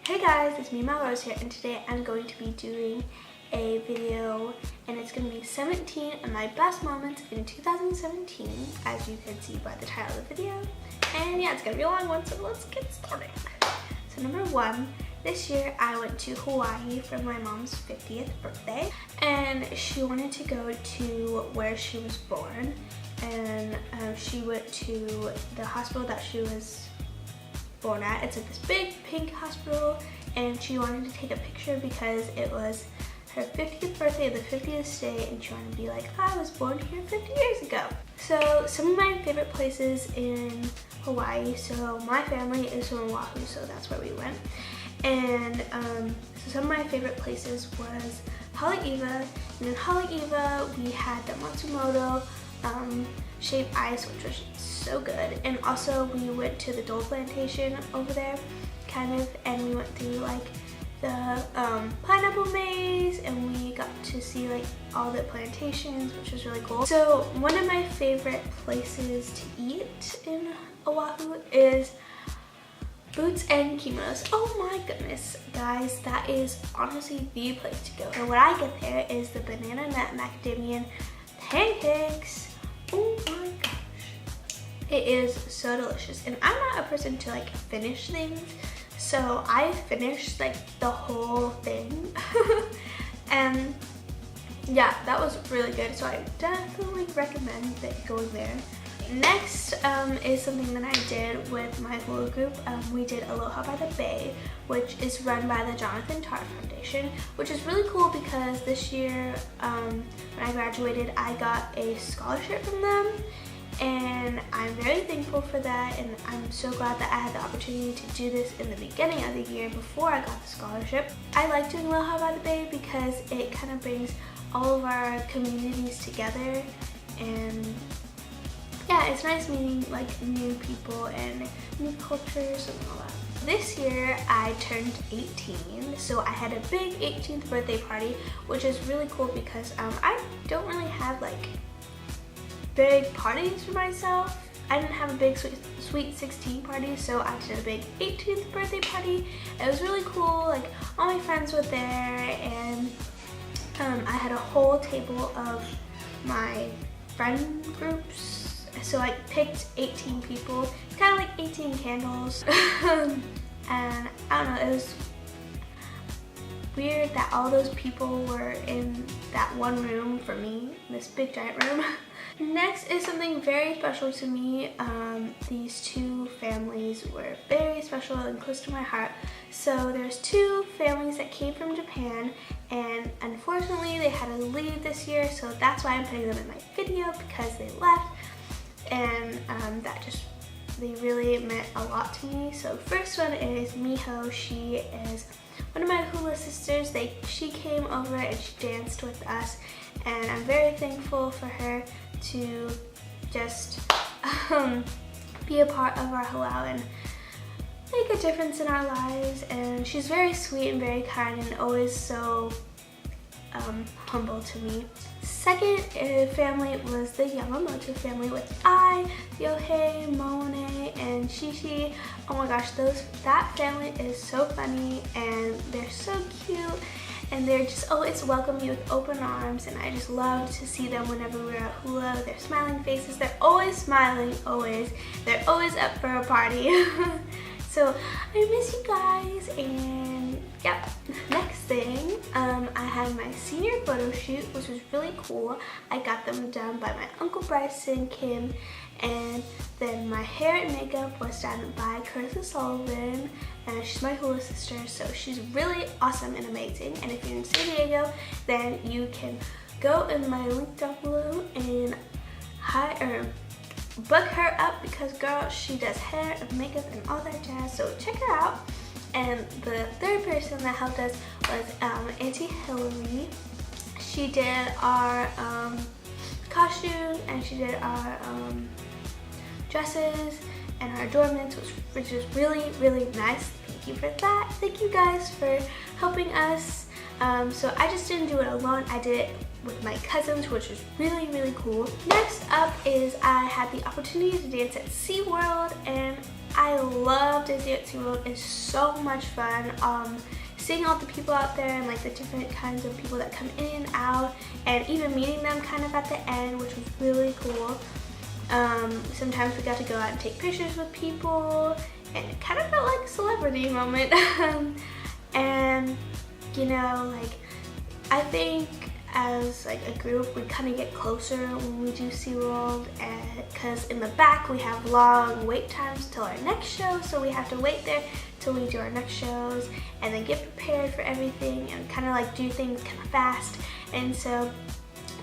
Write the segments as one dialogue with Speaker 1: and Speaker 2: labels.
Speaker 1: Hey guys, it's me Melrose here, and today I'm going to be doing a video, and it's going to be 17 of my best moments in 2017, as you can see by the title of the video. And yeah, it's going to be a long one, so let's get started. So number one, this year I went to Hawaii for my mom's 50th birthday, and she wanted to go to where she was born, and she went to the hospital that she was born at. It's like this big pink hospital, and she wanted to take a picture because it was her 50th birthday, the 50th day, and she wanted to be like, I was born here 50 years ago. So some of my favorite places in Hawaii, so my family is from Oahu, so that's where we went. And so some of my favorite places was Haleiwa, and in Haleiwa we had the Matsumoto shaved ice, which was so good. And also we went to the Dole plantation over there, kind of, and we went through like the pineapple maze, and we got to see like all the plantations, which was really cool. So one of my favorite places to eat in Oahu is Boots and Kimonos. Oh my goodness, guys, that is honestly the place to go. And when I get there is the banana nut macadamia pancakes. Oh my gosh, it is so delicious. And I'm not a person to like finish things, so I finished like the whole thing. And yeah, that was really good, so I definitely recommend going there. Next is something that I did with my hula group. We did Aloha by the Bay, which is run by the Jonathan Tartt Foundation, which is really cool because this year when I graduated, I got a scholarship from them, and I'm very thankful for that, and I'm so glad that I had the opportunity to do this in the beginning of the year before I got the scholarship. I like doing Aloha by the Bay because it kind of brings all of our communities together, and yeah, it's nice meeting like new people and new cultures and all that. This year I turned 18, so I had a big 18th birthday party, which is really cool because I don't really have like big parties for myself. I didn't have a big sweet 16 party, so I did a big 18th birthday party. It was really cool, like all my friends were there, and I had a whole table of my friend groups. So I picked 18 people. It's kind of like 18 candles. And I don't know, it was weird that all those people were in that one room for me, this big giant room. Next is something very special to me. These two families were very special and close to my heart. So there's two families that came from Japan, and unfortunately they had to leave this year, so that's why I'm putting them in my video, because they left. And they really meant a lot to me. So first one is Miho. She is one of my hula sisters. She came over and she danced with us, and I'm very thankful for her to just be a part of our hula and make a difference in our lives. And she's very sweet and very kind and always so humble to me. Second family was the Yamamoto family with Yohei, Mone, and Shishi. Oh my gosh, that family is so funny, and they're so cute, and they're just always welcome you with open arms, and I just love to see them whenever we're at hula. Their smiling faces, they're always smiling, always. They're always up for a party. So I miss you guys, and yep. Next thing, I had my senior photo shoot, which was really cool. I got them done by my Uncle Bryson, Kim, and then my hair and makeup was done by Carrissa, and she's my hula sister, so she's really awesome and amazing. And if you're in San Diego, then you can go in my link down below and book her up, because girl, she does hair and makeup and all that jazz, so check her out. And the third person that helped us was Auntie Hillary. She did our costumes, and she did our dresses and our adornments, which was really, really nice. Thank you for that. Thank you guys for helping us. So I just didn't do it alone. I did it with my cousins, which was really, really cool. Next up is I had the opportunity to dance at SeaWorld, and I love Disney at SeaWorld. It's so much fun. Seeing all the people out there and like the different kinds of people that come in and out, and even meeting them kind of at the end, which was really cool. Sometimes we got to go out and take pictures with people, and it kind of felt like a celebrity moment. And you know, like, I think as like a group we kind of get closer when we do SeaWorld, and because in the back we have long wait times till our next show, so we have to wait there till we do our next shows and then get prepared for everything and kind of like do things kind of fast. And so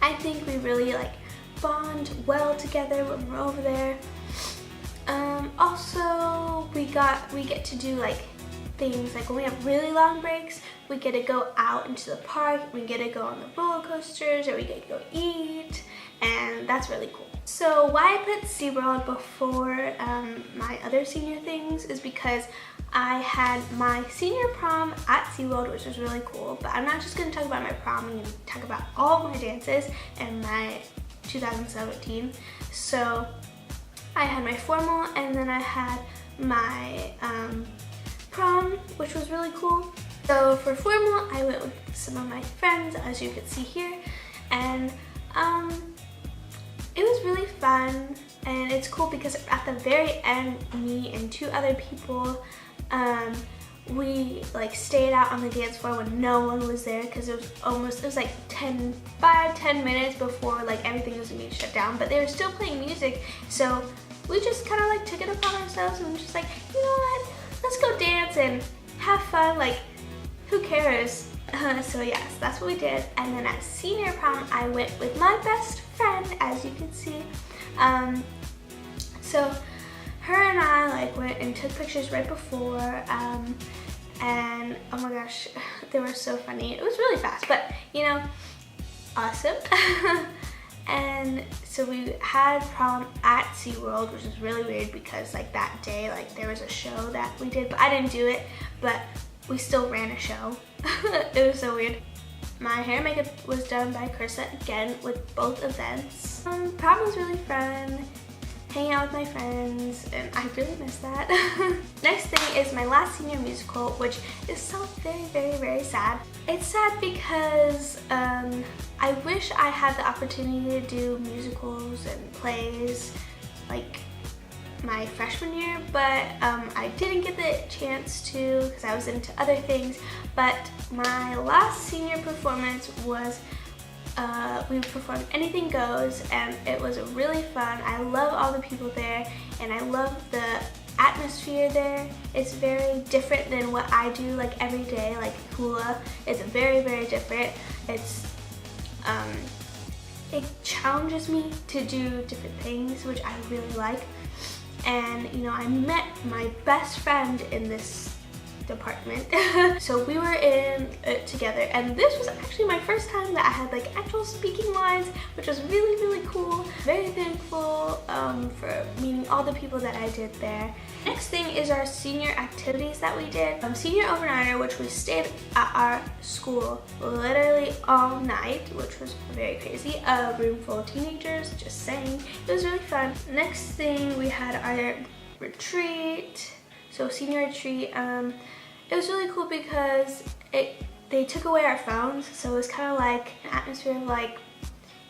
Speaker 1: I think we really like bond well together when we're over there. Also we get to do like things like when we have really long breaks, we get to go out into the park, we get to go on the roller coasters, or we get to go eat, and that's really cool. So why I put SeaWorld before my other senior things is because I had my senior prom at SeaWorld, which was really cool, but I'm not just going to talk about my prom, I'm going to talk about all of my dances and my 2017. So I had my formal, and then I had my prom, which was really cool. So for formal, I went with some of my friends, as you can see here, and it was really fun. And it's cool because at the very end, me and two other people, we like stayed out on the dance floor when no one was there, because it was like 10 minutes before like everything was gonna be shut down, but they were still playing music, so we just kind of like took it upon ourselves and just like, you know what, let's go dance and have fun, like who cares? So yes, that's what we did. And then at senior prom, I went with my best friend, as you can see. So her and I like went and took pictures right before, and oh my gosh, they were so funny. It was really fast, but you know, awesome. And so we had prom at SeaWorld, which is really weird because like that day, like there was a show that we did, but I didn't do it, but we still ran a show. It was so weird. My hair and makeup was done by Carrissa again with both events. Prom was really fun, hanging out with my friends, and I really miss that. Next thing is my last senior musical, which is so very sad. It's sad because I wish I had the opportunity to do musicals and plays like my freshman year, but I didn't get the chance to because I was into other things. But my last senior performance was we performed Anything Goes, and it was really fun. I love all the people there, and I love the atmosphere there. It's very different than what I do like every day, like hula. It's very different. It challenges me to do different things, which I really like. And you know, I met my best friend in this department. So we were in it together, and this was actually my first time that I had like actual speaking lines, which was really cool. Very thankful for meeting all the people that I did there. Next thing is our senior activities that we did. Senior overnighter, which we stayed at our school literally all night, which was very crazy. A room full of teenagers, just saying. It was really fun. Next thing, we had our retreat. So senior retreat, it was really cool because they took away our phones, so it was kind of like an atmosphere of like,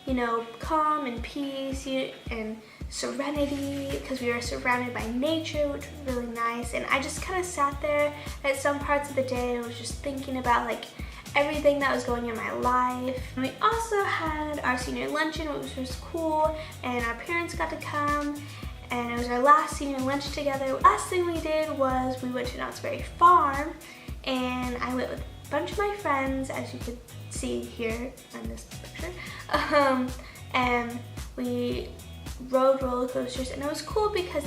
Speaker 1: you know, calm and peace and serenity, because we were surrounded by nature, which was really nice. And I just kind of sat there at some parts of the day and was just thinking about like everything that was going on in my life. And we also had our senior luncheon, which was cool, and our parents got to come. And it was our last senior lunch together. Last thing we did was we went to Knott's Berry Farm, and I went with a bunch of my friends, as you could see here in this picture. And we rode roller coasters, and it was cool because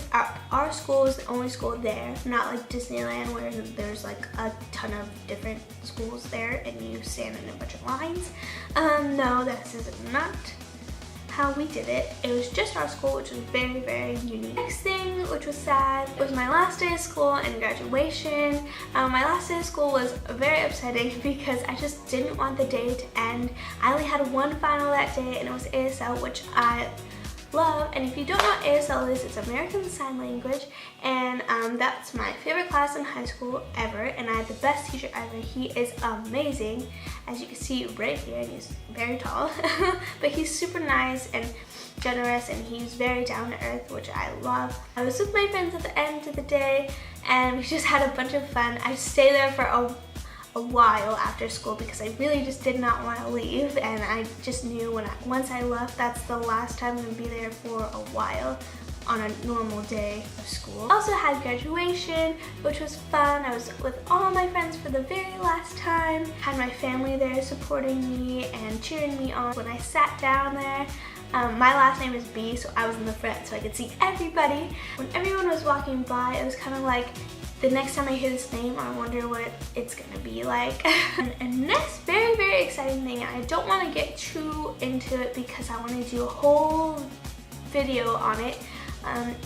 Speaker 1: our school was the only school there, not like Disneyland where there's like a ton of different schools there and you stand in a bunch of lines. No, this is not how we did it. It was just our school, which was very unique. Next thing, which was sad, was my last day of school and graduation. My last day of school was very upsetting because I just didn't want the day to end. I only had one final that day, and it was ASL, which I love. And if you don't know what ASL is, it's American Sign Language, and that's my favorite class in high school ever, and I had the best teacher ever. He is amazing, as you can see right here, and he's very tall, but he's super nice and generous, and he's very down to earth, which I love. I was with my friends at the end of the day, and we just had a bunch of fun. I stayed there for a while after school because I really just did not want to leave, and I just knew once I left, that's the last time I'm going to be there for a while on a normal day of school. Also had graduation, which was fun. I was with all my friends for the very last time. Had my family there supporting me and cheering me on. When I sat down there, my last name is B, so I was in the front so I could see everybody. When everyone was walking by, it was kind of like, the next time I hear this name, I wonder what it's gonna be like. And next very, very exciting thing, and I don't want to get too into it because I want to do a whole video on it,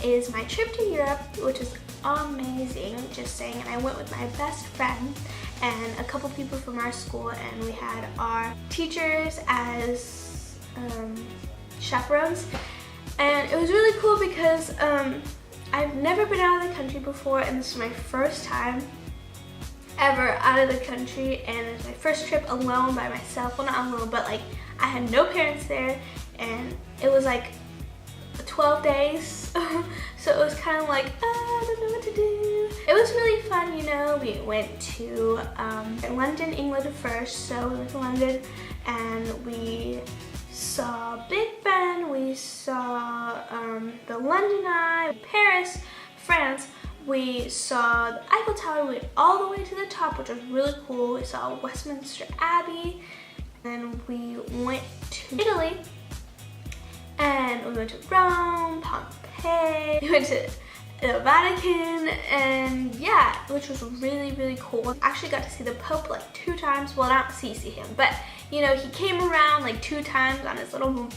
Speaker 1: is my trip to Europe, which is amazing, just saying. And I went with my best friend and a couple people from our school, and we had our teachers as chaperones, and it was really cool because I've never been out of the country before, and this is my first time ever out of the country, and it's my first trip alone by myself. Well, not alone, but like I had no parents there, and it was like 12 days, so it was kind of like, I don't know what to do. It was really fun, you know. We went to London, England first, so we went to London, and we saw Big Ben, we saw the London Eye, Paris, France. We saw the Eiffel Tower, we went all the way to the top, which was really cool. We saw Westminster Abbey, and we went to Italy, and we went to Rome, Pompeii, we went to the Vatican, and yeah, which was really, really cool. I actually got to see the Pope like 2 times. Well, not see him, but you know, he came around like 2 times on his little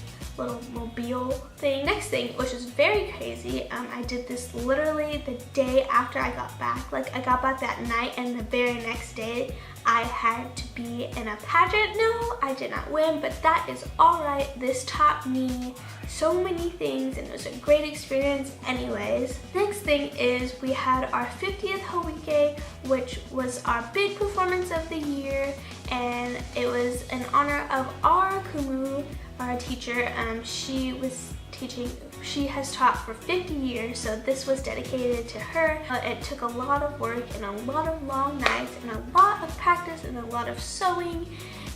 Speaker 1: mobile thing. Next thing, which is very crazy, I did this literally the day after I got back. Like, I got back that night, and the very next day I had to be in a pageant. No, I did not win, but that is all right. This taught me so many things, and it was a great experience anyways. Next thing is we had our 50th Hawike, which was our big performance of the year, and it was in honor of our Kumu, our teacher. She was teaching, she has taught for 50 years, so this was dedicated to her. It took a lot of work and a lot of long nights and a lot of practice and a lot of sewing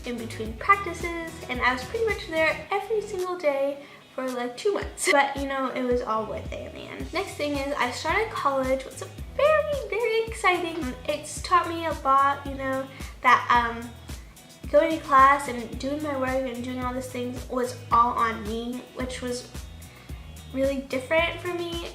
Speaker 1: in between practices, and I was pretty much there every single day for like 2 months, but you know, it was all worth it in the end. Next thing is I started college, which was very, very exciting. It's taught me a lot, you know, that going to class and doing my work and doing all these things was all on me, which was really different for me,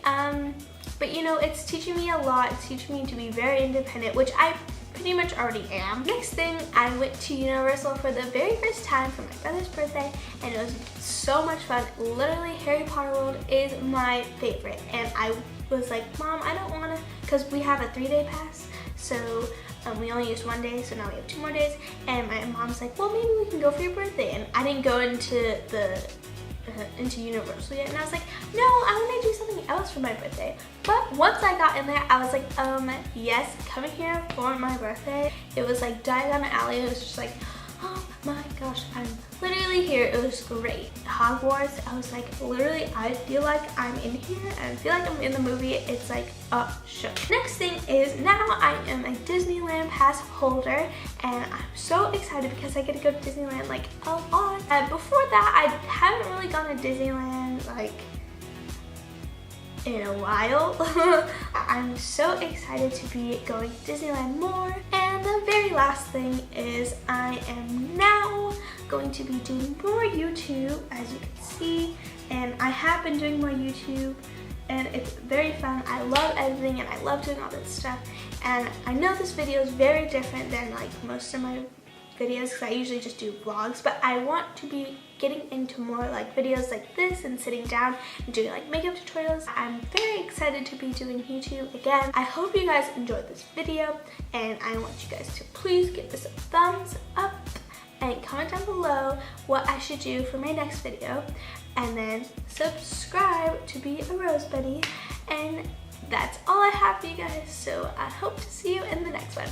Speaker 1: but you know, it's teaching me a lot. It's teaching me to be very independent, which I pretty much already am. Next thing, I went to Universal for the very first time for my brother's birthday, and it was so much fun. Literally, Harry Potter World is my favorite, and I was like, Mom, I don't want to, because we have a 3-day pass, so we only used 1 day, so now we have 2 more days, and my mom's like, well, maybe we can go for your birthday, and I didn't go into into Universal yet, and I was like, no, I want to do something else for my birthday. But once I got in there, I was like, yes, coming here for my birthday. It was like Diagon Alley. It was just like, oh my gosh, I'm literally here. It was great. Hogwarts, I was like, literally, I feel like I'm in here, and I feel like I'm in the movie. It's like, shook. Next thing is, now I am a Disneyland pass holder, and I'm so excited because I get to go to Disneyland like a lot. Before that, I haven't really gone to Disneyland like in a while. I'm so excited to be going to Disneyland more. And the very last thing is I am now going to be doing more YouTube, as you can see, and I have been doing more YouTube, and it's very fun. I love editing and I love doing all this stuff, and I know this video is very different than like most of my videos because I usually just do vlogs, but I want to be getting into more like videos like this and sitting down and doing like makeup tutorials. I'm very excited to be doing YouTube again. I hope you guys enjoyed this video, and I want you guys to please give this a thumbs up and comment down below what I should do for my next video, and then subscribe to be a Rose Buddy. And that's all I have for you guys, so I hope to see you in the next one.